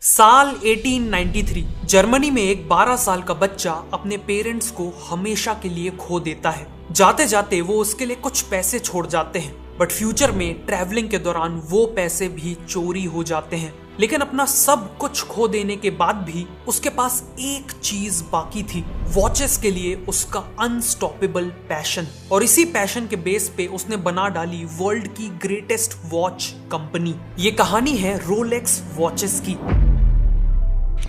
साल 1893 जर्मनी में एक 12 साल का बच्चा अपने पेरेंट्स को हमेशा के लिए खो देता है। जाते जाते वो उसके लिए कुछ पैसे छोड़ जाते हैं, बट फ्यूचर में ट्रैवलिंग के दौरान वो पैसे भी चोरी हो जाते हैं। लेकिन अपना सब कुछ खो देने के बाद भी उसके पास एक चीज बाकी थी, वॉचेस के लिए उसका अनस्टॉपेबल पैशन। और इसी पैशन के बेस पे उसने बना डाली वर्ल्ड की ग्रेटेस्ट वॉच कंपनी। ये कहानी है रोलेक्स वॉचेस की।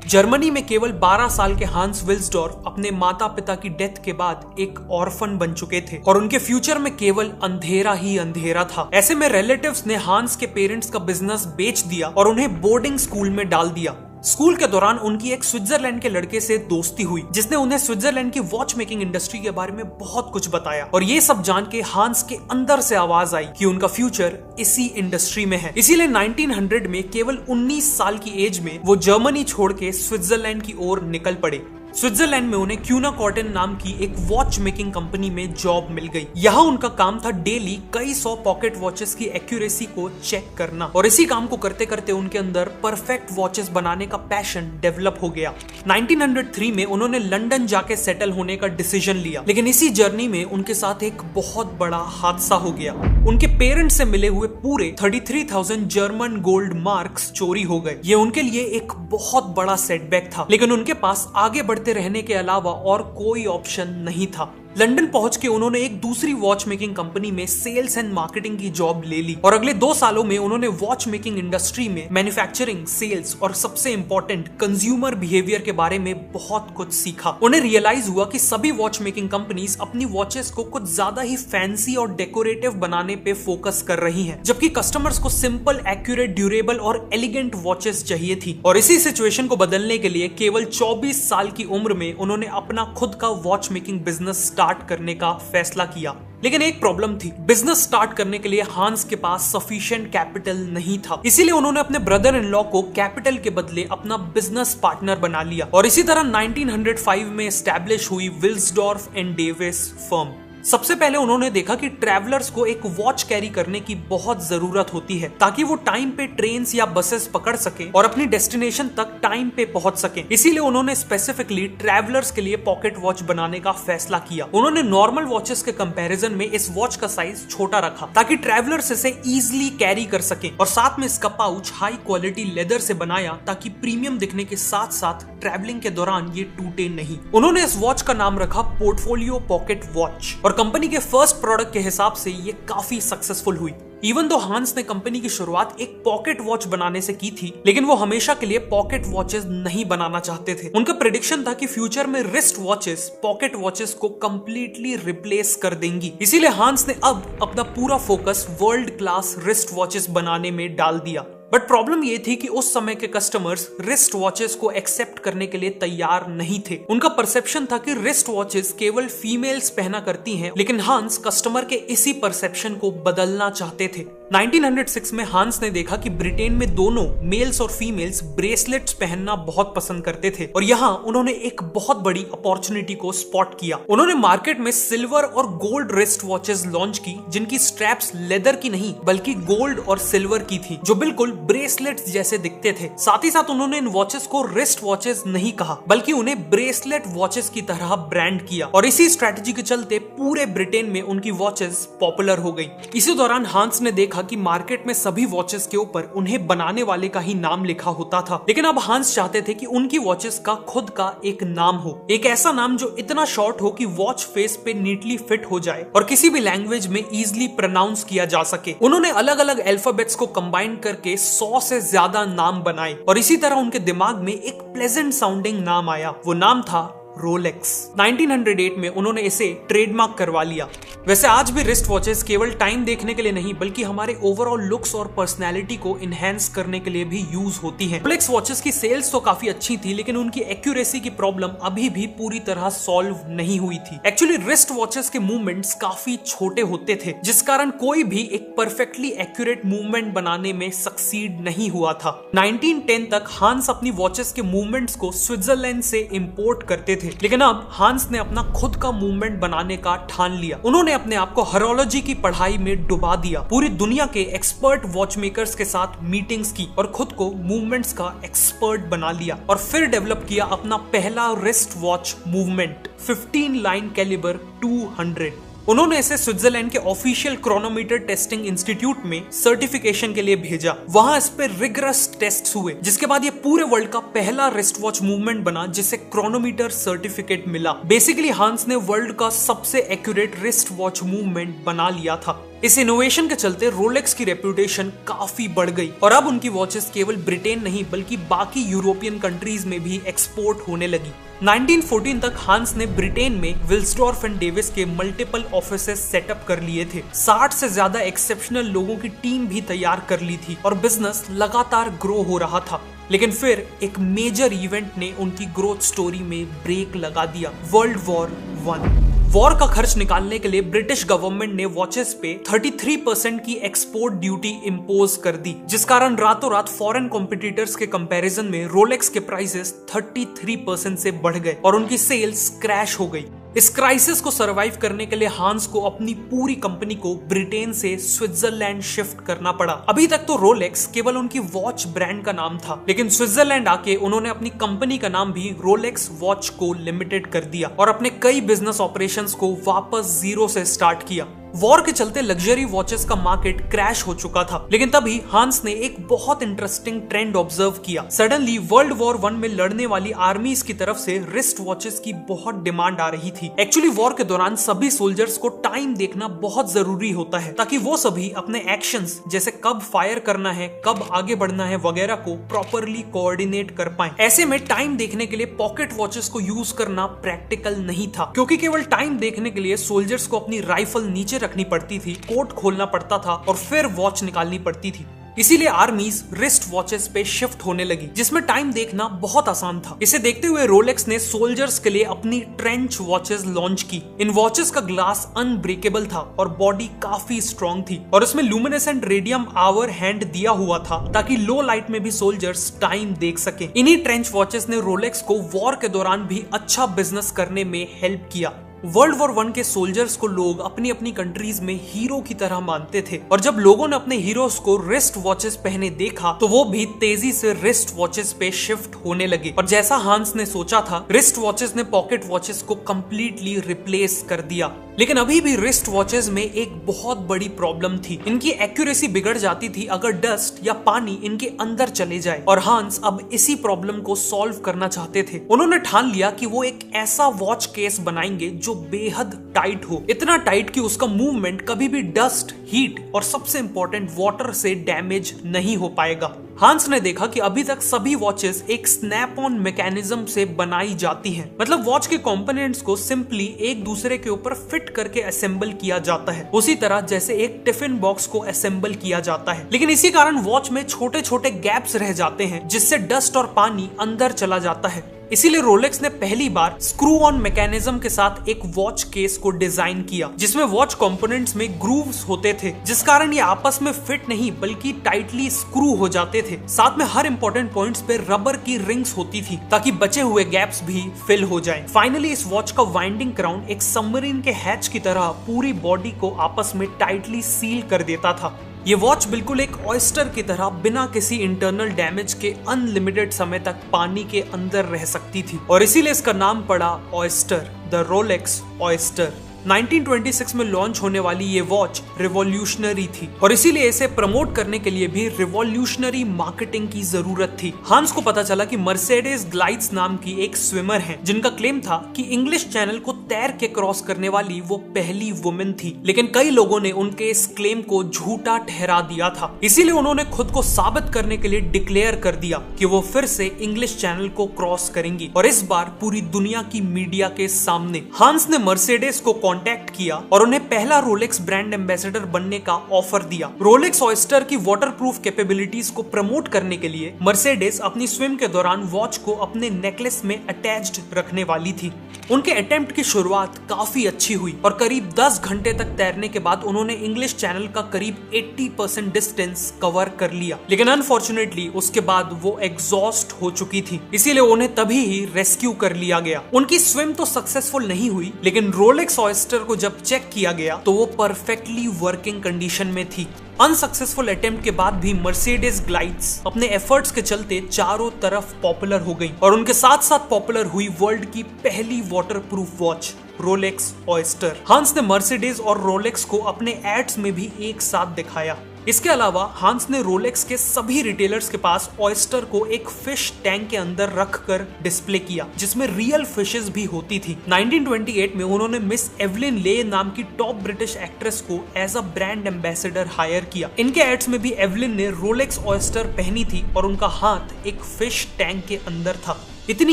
जर्मनी में केवल 12 साल के हांस विल्सडॉर्फ अपने माता पिता की डेथ के बाद एक ऑर्फन बन चुके थे और उनके फ्यूचर में केवल अंधेरा ही अंधेरा था। ऐसे में रिलेटिव्स ने हांस के पेरेंट्स का बिजनेस बेच दिया और उन्हें बोर्डिंग स्कूल में डाल दिया। स्कूल के दौरान उनकी एक स्विट्जरलैंड के लड़के से दोस्ती हुई, जिसने उन्हें स्विट्जरलैंड की वॉच मेकिंग इंडस्ट्री के बारे में बहुत कुछ बताया। और ये सब जान के हांस के अंदर से आवाज आई कि उनका फ्यूचर इसी इंडस्ट्री में है। इसीलिए 1900 में केवल 19 साल की एज में वो जर्मनी छोड़ के स्विट्जरलैंड की ओर निकल पड़े। स्विट्जरलैंड में उन्हें क्यूना कॉटन नाम की एक वॉच मेकिंग कंपनी में जॉब मिल गई। यहाँ उनका काम था डेली कई 100 पॉकेट वॉचेस की एक्यूरेसी को चेक करना। और इसी काम को करते करते उनके अंदर परफेक्ट वॉचेस बनाने का पैशन डेवलप हो गया। 1903 में उन्होंने लंदन जाके सेटल होने का डिसीजन लिया, लेकिन इसी जर्नी में उनके साथ एक बहुत बड़ा हादसा हो गया। उनके पेरेंट्स से मिले हुए पूरे 33,000 जर्मन गोल्ड मार्क्स चोरी हो गए। ये उनके लिए एक बहुत बड़ा सेटबैक था, लेकिन उनके पास आगे बढ़ते रहने के अलावा और कोई ऑप्शन नहीं था। लंदन पहुंच के उन्होंने एक दूसरी वॉच मेकिंग कंपनी में सेल्स एंड मार्केटिंग की जॉब ले ली और अगले 2 सालों में उन्होंने वॉच मेकिंग इंडस्ट्री में मैन्युफैक्चरिंग, सेल्स और सबसे इंपॉर्टेंट कंज्यूमर बिहेवियर के बारे में बहुत कुछ सीखा। उन्हें रियलाइज हुआ कि सभी वॉच मेकिंग कंपनीज अपनी वॉचेस को कुछ ज्यादा ही फैंसी और डेकोरेटिव बनाने पे फोकस कर रही हैं, जबकि कस्टमर्स को सिंपल, एक्यूरेट, ड्यूरेबल और एलिगेंट वॉचेस चाहिए थी। और इसी सिचुएशन को बदलने के लिए केवल 24 साल की उम्र में उन्होंने अपना खुद का वॉच मेकिंग बिजनेस स्टार्ट करने का फैसला किया। लेकिन एक प्रॉब्लम थी, बिजनेस स्टार्ट करने के लिए हांस के पास सफिशिएंट कैपिटल नहीं था। इसीलिए उन्होंने अपने ब्रदर इन लॉ को कैपिटल के बदले अपना बिजनेस पार्टनर बना लिया और इसी तरह 1905 में एस्टैब्लिश हुई विल्सडॉर्फ एंड डेविस फर्म। सबसे पहले उन्होंने देखा कि ट्रैवलर्स को एक वॉच कैरी करने की बहुत जरूरत होती है ताकि वो टाइम पे ट्रेन्स या बसेस पकड़ सकें और अपनी डेस्टिनेशन तक टाइम पे पहुंच सकें। इसीलिए उन्होंने स्पेसिफिकली ट्रैवलर्स के लिए पॉकेट वॉच बनाने का फैसला किया। उन्होंने नॉर्मल वॉचेस के कंपैरिजन में इस वॉच का साइज छोटा रखा ताकि ट्रैवलर्स इसे इजिली कैरी कर सकें और साथ में इसका पाउच हाई क्वालिटी लेदर से बनाया ताकि प्रीमियम दिखने के साथ साथ ट्रैवलिंग के दौरान ये टूटे नहीं। उन्होंने इस वॉच का नाम रखा पोर्टफोलियो पॉकेट वॉच और कंपनी के फर्स्ट प्रोडक्ट के हिसाब से ये काफी सक्सेसफुल हुई। इवन दो हांस ने कंपनी की शुरुआत एक पॉकेट वॉच बनाने से की थी, लेकिन वो हमेशा के लिए पॉकेट वॉचेस नहीं बनाना चाहते थे। उनका प्रेडिक्शन था कि फ्यूचर में रिस्ट वॉचेस पॉकेट वॉचेस को कंप्लीटली रिप्लेस कर देंगी। इसीलिए हांस ने अब अपना पूरा focus world class wrist watches बनाने में डाल दिया। बट प्रॉब्लम ये थी कि उस समय के कस्टमर्स रिस्ट वॉचेस को एक्सेप्ट करने के लिए तैयार नहीं थे। उनका परसेप्शन था कि रिस्ट वॉचेस केवल फीमेल्स पहना करती हैं, लेकिन हांस कस्टमर के इसी परसेप्शन को बदलना चाहते थे। 1906 में हांस ने देखा कि ब्रिटेन में दोनों मेल्स और फीमेल्स ब्रेसलेट्स पहनना बहुत पसंद करते थे और यहाँ उन्होंने एक बहुत बड़ी अपॉर्चुनिटी को स्पॉट किया। उन्होंने मार्केट में सिल्वर और गोल्ड रिस्ट वॉचेस लॉन्च की, जिनकी स्ट्रैप्स लेदर की नहीं बल्कि गोल्ड और सिल्वर की थी, जो बिल्कुल ब्रेसलेट्स जैसे दिखते थे। साथ ही साथ उन्होंने इन वॉचेस को रिस्ट वॉचेस नहीं कहा बल्कि उन्हें ब्रेसलेट वॉचेस की तरह ब्रांड किया और इसी स्ट्रेटजी के चलते पूरे ब्रिटेन में उनकी वॉचेस पॉपुलर हो गई। इसी दौरान हांस ने देखा कि मार्केट में सभी वॉचेस के ऊपर उन्हें बनाने वाले का ही नाम लिखा होता था, लेकिन अब हांस चाहते थे कि उनकी वॉचेस का खुद का एक नाम हो, एक ऐसा नाम जो इतना शॉर्ट हो कि वॉच फेस पे नीटली फिट हो जाए और किसी भी लैंग्वेज में इजिली प्रोनाउंस किया जा सके। उन्होंने अलग अलग अल्फाबेट्स को कंबाइन करके 100 से ज्यादा नाम बनाए और इसी तरह उनके दिमाग में एक प्लेजेंट साउंडिंग नाम आया। वो नाम था रोलेक्स। 1908 में उन्होंने इसे ट्रेडमार्क करवा लिया। वैसे आज भी रिस्ट वॉचेस केवल टाइम देखने के लिए नहीं बल्कि हमारे ओवरऑल लुक्स और पर्सनैलिटी को इनहेंस करने के लिए भी यूज होती हैं। रोलेक्स वॉचेस की सेल्स तो काफी अच्छी थी, लेकिन उनकी एक्यूरेसी की प्रॉब्लम अभी भी पूरी तरह सॉल्व नहीं हुई थी। एक्चुअली रिस्ट वॉचेस के मूवमेंट्स काफी छोटे होते थे, जिस कारण कोई भी एक परफेक्टली एक्यूरेट मूवमेंट बनाने में सक्सीड नहीं हुआ था। 1910 तक हांस अपनी वॉचेस के मूवमेंट्स को स्विट्जरलैंड से इंपोर्ट करते थे थे। लेकिन अब हांस ने अपना खुद का मूवमेंट बनाने का ठान लिया। उन्होंने अपने आप को हॉरोलॉजी की पढ़ाई में डुबा दिया, पूरी दुनिया के एक्सपर्ट वॉचमेकर्स के साथ मीटिंग्स की और खुद को मूवमेंट्स का एक्सपर्ट बना लिया और फिर डेवलप किया अपना पहला wrist watch movement 15 line calibre 200। उन्होंने इसे स्विट्जरलैंड के ऑफिशियल क्रोनोमीटर टेस्टिंग इंस्टीट्यूट में सर्टिफिकेशन के लिए भेजा। वहां इस पे रिगरस टेस्ट्स हुए, जिसके बाद ये पूरे वर्ल्ड का पहला रिस्ट वॉच मूवमेंट बना जिसे क्रोनोमीटर सर्टिफिकेट मिला। बेसिकली हांस ने वर्ल्ड का सबसे एक्यूरेट रिस्ट वॉच मूवमेंट बना लिया था। इस इनोवेशन के चलते रोलेक्स की रेपुटेशन काफी बढ़ गई और अब उनकी वॉचेस केवल ब्रिटेन नहीं बल्कि बाकी यूरोपियन कंट्रीज में भी एक्सपोर्ट होने लगी। 1914 तक हांस ने ब्रिटेन में विल्सडॉर्फ एंड डेविस के मल्टीपल ऑफिसेस सेटअप कर लिए थे। 60 से ज्यादा एक्सेप्शनल लोगों की टीम भी तैयार कर ली थी और बिजनेस लगातार ग्रो हो रहा था। लेकिन फिर एक मेजर इवेंट ने उनकी ग्रोथ स्टोरी में ब्रेक लगा दिया, वर्ल्ड वॉर 1। वॉर का खर्च निकालने के लिए ब्रिटिश गवर्नमेंट ने वॉचेस पे 33% की एक्सपोर्ट ड्यूटी इम्पोज कर दी, जिस कारण रातों रात फॉरेन कॉम्पिटिटर्स के कंपैरिजन में रोलेक्स के प्राइसेस 33% से बढ़ गए और उनकी सेल्स क्रैश हो गई। इस क्राइसिस को सरवाइव करने के लिए हांस को अपनी पूरी कंपनी को ब्रिटेन से स्विट्जरलैंड शिफ्ट करना पड़ा। अभी तक तो रोलेक्स केवल उनकी वॉच ब्रांड का नाम था, लेकिन स्विट्जरलैंड आके उन्होंने अपनी कंपनी का नाम भी रोलेक्स वॉच को लिमिटेड कर दिया और अपने कई बिजनेस ऑपरेशंस को वापस जीरो से स्टार्ट किया। वॉर के चलते लग्जरी वॉचेस का मार्केट क्रैश हो चुका था, लेकिन तभी हांस ने एक बहुत इंटरेस्टिंग ट्रेंड ऑब्जर्व किया। सडनली वर्ल्ड वॉर 1 में लड़ने वाली आर्मीज की तरफ से रिस्ट वॉचेस की बहुत डिमांड आ रही थी। एक्चुअली वॉर के दौरान सभी सोल्जर्स को टाइम देखना बहुत जरूरी होता है ताकि वो सभी अपने एक्शंस जैसे कब फायर करना है, कब आगे बढ़ना है वगैरह को प्रॉपरली कोऑर्डिनेट कर पाए। ऐसे में टाइम देखने के लिए पॉकेट वॉचेस को यूज करना प्रैक्टिकल नहीं था, क्योंकि केवल टाइम देखने के लिए सोल्जर्स को अपनी राइफल नीचे रखनी पड़ती थी, कोट खोलना पड़ता था और फिर वॉच निकालनी पड़ती थी। इसीलिए आर्मीज रिस्ट वॉचेस पे शिफ्ट होने लगी, जिसमें टाइम देखना बहुत आसान था। इसे देखते हुए रोलेक्स ने सोल्जर्स के लिए अपनी ट्रेंच वॉचेस लॉन्च की। इन वॉचेस का ग्लास अनब्रेकेबल था और बॉडी काफी स्ट्रॉन्ग थी और इसमें लुमिनेसेंट रेडियम आवर हैंड दिया हुआ था ताकि लो लाइट में भी सोल्जर्स टाइम देख सके। इन्हीं ट्रेंच वॉचेस ने रोलेक्स को वॉर के दौरान भी अच्छा बिजनेस करने में हेल्प किया। वर्ल्ड वॉर 1 के सोल्जर्स को लोग अपनी अपनी कंट्रीज में हीरो की तरह मानते थे और जब लोगों ने अपने हीरोज को रिस्ट वॉचेस पहने देखा तो वो भी तेजी से रिस्ट वॉचेस पे शिफ्ट होने लगे। और जैसा हांस ने सोचा था, रिस्ट वॉचेस ने पॉकेट वॉचेस को कंप्लीटली रिप्लेस कर दिया। लेकिन अभी भी रिस्ट वॉचेस में एक बहुत बड़ी प्रॉब्लम थी, इनकी एक्यूरेसी बिगड़ जाती थी अगर डस्ट या पानी इनके अंदर चले जाए। और हांस अब इसी प्रॉब्लम को सॉल्व करना चाहते थे। उन्होंने ठान लिया कि वो एक ऐसा वॉच केस बनाएंगे जो बेहद टाइट हो, इतना टाइट कि उसका मूवमेंट कभी भी डस्ट, हीट और सबसे इंपॉर्टेंट वाटर से डैमेज नहीं हो पाएगा। हांस ने देखा कि अभी तक सभी वॉचेस एक स्नैप ऑन मैकेनिज्म से बनाई जाती हैं, मतलब वॉच के कंपोनेंट्स को सिंपली एक दूसरे के ऊपर फिट करके असेंबल किया जाता है, उसी तरह जैसे एक टिफिन बॉक्स को असेंबल किया जाता है। लेकिन इसी कारण वॉच में छोटे छोटे गैप्स रह जाते हैं जिससे डस्ट और पानी अंदर चला जाता है। इसीलिए रोलेक्स ने पहली बार स्क्रू ऑन मैकेनिज्म के साथ एक वॉच केस को डिजाइन किया, जिसमें वॉच कंपोनेंट्स में ग्रूव्स होते थे, जिस कारण ये आपस में फिट नहीं बल्कि टाइटली स्क्रू हो जाते थे। साथ में हर इंपॉर्टेंट पॉइंट्स पे रबर की रिंग्स होती थी ताकि बचे हुए गैप्स भी फिल हो जाएं। फाइनली इस वॉच का वाइंडिंग क्राउन एक सबमरीन के हैच की तरह पूरी बॉडी को आपस में टाइटली सील कर देता था। ये वॉच बिल्कुल एक ऑयस्टर की तरह बिना किसी इंटरनल डैमेज के अनलिमिटेड समय तक पानी के अंदर रह सकती थी और इसीलिए इसका नाम पड़ा ऑयस्टर, द रोलेक्स ऑयस्टर। 1926 में लॉन्च होने वाली ये वॉच रिवॉल्यूशनरी थी और इसीलिए इसे प्रमोट करने के लिए भी रिवॉल्यूशनरी मार्केटिंग की जरूरत थी। हांस को पता चला कि मर्सिडीज ग्लाइड्स नाम की एक स्विमर है जिनका क्लेम था कि इंग्लिश चैनल को तैर के क्रॉस करने वाली वो पहली वुमेन थी, लेकिन कई लोगों ने उनके इस क्लेम को झूठा ठहरा दिया था। इसीलिए उन्होंने खुद को साबित करने के लिए डिक्लेयर कर दिया कि वो फिर से इंग्लिश चैनल को क्रॉस करेंगी और इस बार पूरी दुनिया की मीडिया के सामने। हांस ने मर्सिडीज को कांटेक्ट किया और उन्हें पहला रोलेक्स ब्रांड एम्बेसडर बनने का ऑफर दिया। रोलेक्स ऑयस्टर की वाटरप्रूफ कैपेबिलिटीज को प्रमोट करने के लिए मर्सिडीज अपनी स्विम के दौरान वॉच को अपने नेकलेस में अटैच्ड रखने वाली थी। उनके अटेम्प्ट की शुरुआत काफी अच्छी हुई और करीब 10 घंटे तक तैरने के बाद उन्होंने इंग्लिश चैनल का करीब 80% डिस्टेंस कवर कर लिया, लेकिन अनफॉर्चुनेटली उसके बाद वो एग्जॉस्ट हो चुकी थी, इसीलिए उन्हें तभी ही रेस्क्यू कर लिया गया। उनकी स्विम तो सक्सेसफुल नहीं हुई, लेकिन रोलेक्स ऑयस्टर को जब चेक किया गया तो वो परफेक्टली वर्किंग कंडीशन में थी। अनसक्सेसफुल अटेम्प्ट के बाद भी मर्सिडीज ग्लाइड्स अपने एफर्ट्स के चलते चारों तरफ पॉपुलर हो गई और उनके साथ साथ पॉपुलर हुई वर्ल्ड की पहली वाटरप्रूफ वॉच रोलेक्स ऑयस्टर। हांस ने मर्सिडीज और रोलेक्स को अपने एड्स में भी एक साथ दिखाया। इसके अलावा हांस ने रोलेक्स के सभी रिटेलर्स के पास ऑयस्टर को एक फिश टैंक के अंदर रखकर डिस्प्ले किया, जिसमें रियल फिशेस भी होती थी। 1928 में उन्होंने मिस एवलिन ले नाम की टॉप ब्रिटिश एक्ट्रेस को as a brand ambassador hire किया। इनके एड्स में भी एवलिन ने रोलेक्स ऑयस्टर पहनी थी और उनका हाथ एक फिश टैंक के अंदर था। इतनी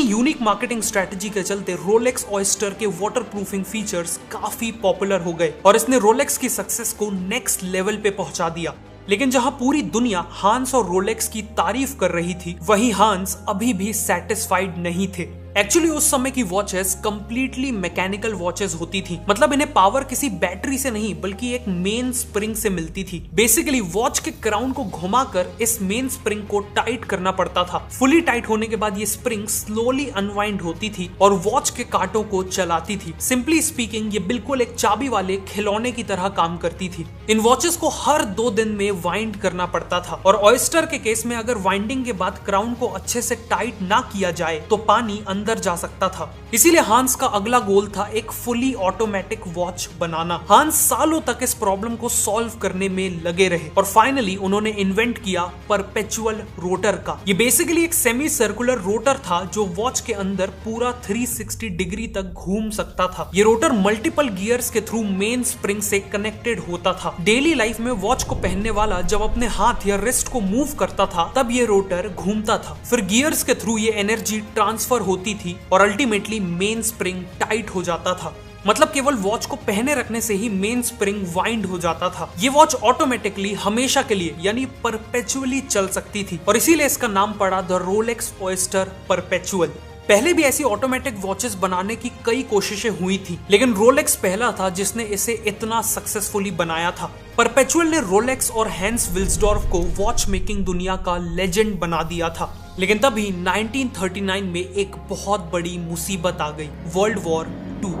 यूनिक मार्केटिंग स्ट्रेटजी के चलते रोलेक्स ऑयस्टर के वाटरप्रूफिंग फीचर्स काफी पॉपुलर हो गए और इसने रोलेक्स की सक्सेस को नेक्स्ट लेवल पे पहुंचा दिया। लेकिन जहां पूरी दुनिया हांस और रोलेक्स की तारीफ कर रही थी, वहीं हांस अभी भी सेटिस्फाइड नहीं थे। एक्चुअली उस समय की वॉचेस कंप्लीटली मैकेनिकल वॉचेस होती थी, मतलब इन्हें पावर किसी बैटरी से नहीं बल्कि एक मेन स्प्रिंग से मिलती थी। बेसिकली वॉच के क्राउन को घुमाकर इस मेन स्प्रिंग को टाइट करना पड़ता था। फुली टाइट होने के बाद ये स्प्रिंग स्लोली अनवाइंड होती थी और वॉच के कांटों को चलाती थी। सिंपली स्पीकिंग ये बिल्कुल एक चाबी वाले खिलौने की तरह काम करती थी। इन वॉचेस को हर 2 दिन में वाइंड करना पड़ता था और ऑयस्टर के केस में अगर वाइंडिंग के बाद क्राउन को अच्छे से टाइट ना किया जाए तो पानी अंदर जा सकता था। इसीलिए हांस का अगला गोल था एक फुली ऑटोमेटिक वॉच बनाना। हांस सालों तक इस प्रॉब्लम को सॉल्व करने में लगे रहे और फाइनली उन्होंने इन्वेंट किया परपेचुअल रोटर का। ये बेसिकली एक सेमी सर्कुलर रोटर था जो वॉच के अंदर पूरा 360 डिग्री तक घूम सकता था। ये रोटर मल्टीपल गियर्स के थ्रू मेन स्प्रिंग से कनेक्टेड होता था। डेली लाइफ में वॉच को पहनने वाला जब अपने हाथ या रिस्ट को मूव करता था तब ये रोटर घूमता था, फिर गियर्स के थ्रू ये एनर्जी ट्रांसफर होती थी और अल्टीमेटली मेन स्प्रिंग टाइट हो जाता था। मतलब केवल वॉच को पहने रखने से ही मेन स्प्रिंग वाइंड हो जाता था। ये वॉच ऑटोमेटिकली हमेशा के लिए यानी परपेचुअली चल सकती थी और इसीलिए इसका नाम पड़ा द रोलेक्स ऑयस्टर परपेचुअल। पहले भी ऐसी ऑटोमेटिक वॉचेस बनाने की कई कोशिशें हुई थी, लेकिन रोलेक्स पहला था जिसने इसे इतना सक्सेसफुली बनाया था। परपेचुअल ने रोलेक्स और हैंस विल्सडॉर्फ को वॉच मेकिंग दुनिया का लेजेंड बना दिया था। लेकिन तभी 1939 में एक बहुत बड़ी मुसीबत आ गई, वर्ल्ड वॉर 2।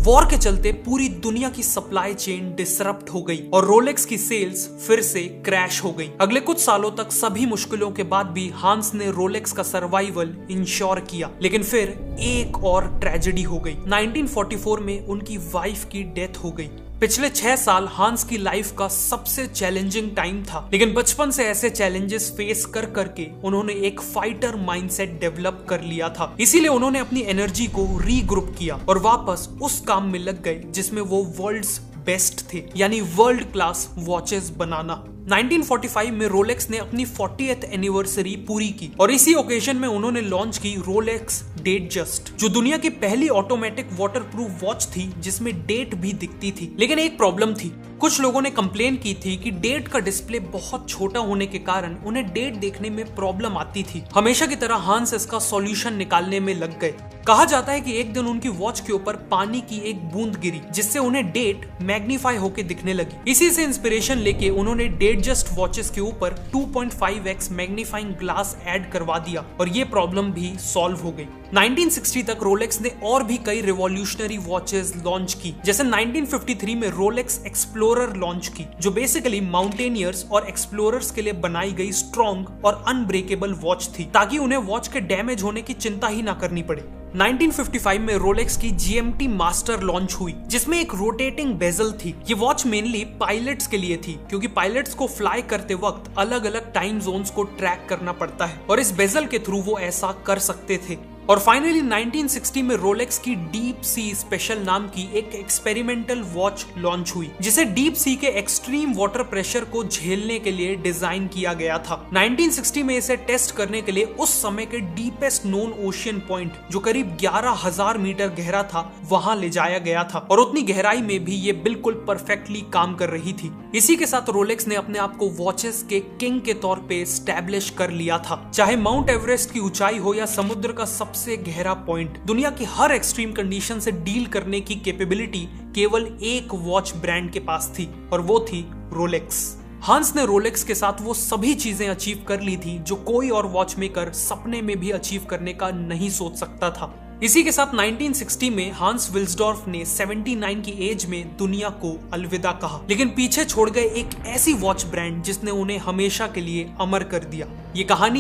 वॉर के चलते पूरी दुनिया की सप्लाई चेन डिसरप्ट हो गई और रोलेक्स की सेल्स फिर से क्रैश हो गई। अगले कुछ सालों तक सभी मुश्किलों के बाद भी हांस ने रोलेक्स का सर्वाइवल इंश्योर किया, लेकिन फिर एक और ट्रेजेडी हो गई। 1944 में उनकी वाइफ की डेथ हो गई। पिछले 6 साल हांस की लाइफ का सबसे चैलेंजिंग टाइम था, लेकिन बचपन से ऐसे चैलेंजेस फेस कर करके उन्होंने एक फाइटर माइंडसेट डेवलप कर लिया था। इसीलिए उन्होंने अपनी एनर्जी को रीग्रुप किया और वापस उस काम में लग गए जिसमें वो वर्ल्ड्स बेस्ट थे, यानी वर्ल्ड क्लास वॉचेस बनाना। 1945 में रोलेक्स ने अपनी 40th एनिवर्सरी पूरी की और इसी ओकेजन में उन्होंने लॉन्च की रोलेक्स डेटजस्ट, जो दुनिया की पहली ऑटोमेटिक वाटरप्रूफ वॉच थी जिसमें डेट भी दिखती थी। लेकिन एक प्रॉब्लम थी, कुछ लोगों ने कंप्लेन की थी कि डेट का डिस्प्ले बहुत छोटा होने के कारण उन्हें डेट देखने में प्रॉब्लम आती थी। हमेशा की तरह हांस इसका सॉल्यूशन निकालने में लग गए। कहा जाता है कि एक दिन उनकी वॉच के ऊपर पानी की एक बूंद गिरी जिससे उन्हें डेट मैग्नीफाई होकर दिखने लगी। इसी से इंस्पिरेशन लेके उन्होंने डेटजस्ट वॉचेस के ऊपर 2.5x मैग्नीफाइंग ग्लास ऐड करवा दिया और ये प्रॉब्लम भी सॉल्व हो गई। 1960 तक रोलेक्स ने और भी कई रिवॉल्यूशनरी वॉचेस लॉन्च की, जैसे 1953 में रोलेक्स एक्सप्लोरर लॉन्च की, जो बेसिकली माउंटेनियर्स और एक्सप्लोरर्स के लिए बनाई गई स्ट्रॉन्ग और अनब्रेकेबल वॉच थी, ताकि उन्हें वॉच के डैमेज होने की चिंता ही ना करनी पड़े। 1955 में रोलेक्स की GMT मास्टर लॉन्च हुई, जिसमें एक रोटेटिंग बेजल थी। ये वॉच मेनली पायलट्स के लिए थी, क्योंकि पायलट्स को फ्लाई करते वक्त अलग अलग टाइम जोन्स को ट्रैक करना पड़ता है और इस बेजल के थ्रू वो ऐसा कर सकते थे। और फाइनली 1960 में रोलेक्स की डीप सी स्पेशल नाम की एक एक्सपेरिमेंटल वॉच लॉन्च हुई, जिसे डीप सी के एक्सट्रीम वाटर प्रेशर को झेलने के लिए डिजाइन किया गया था। 1960 में इसे टेस्ट करने के लिए उस समय के डीपेस्ट नोन ओशियन पॉइंट, जो करीब 11,000 मीटर गहरा था, वहां ले जाया गया था और उतनी गहराई में भी ये बिल्कुल परफेक्टली काम कर रही थी। इसी के साथ रोलेक्स ने अपने आप को वॉचेस के किंग के तौर पे स्टैब्लिश कर लिया था। चाहे माउंट एवरेस्ट की ऊंचाई हो या समुद्र का सबसे गहरा पॉइंट, दुनिया की हर एक्सट्रीम कंडीशन से डील करने की कैपेबिलिटी केवल एक वॉच ब्रांड के पास थी, और वो थी रोलेक्स। हांस ने रोलेक्स के साथ वो सभी चीजें अचीव कर ली थी जो कोई और वॉच मेकर सपने में भी अचीव करने का नहीं सोच सकता था। इसी के साथ 1960 में हांस विल्सडॉर्फ ने 79 की एज में दुनिया को अलविदा कहा, लेकिन पीछे छोड़ गए एक ऐसी वॉच ब्रांड जिसने उन्हें हमेशा के लिए अमर कर दिया। ये कहानी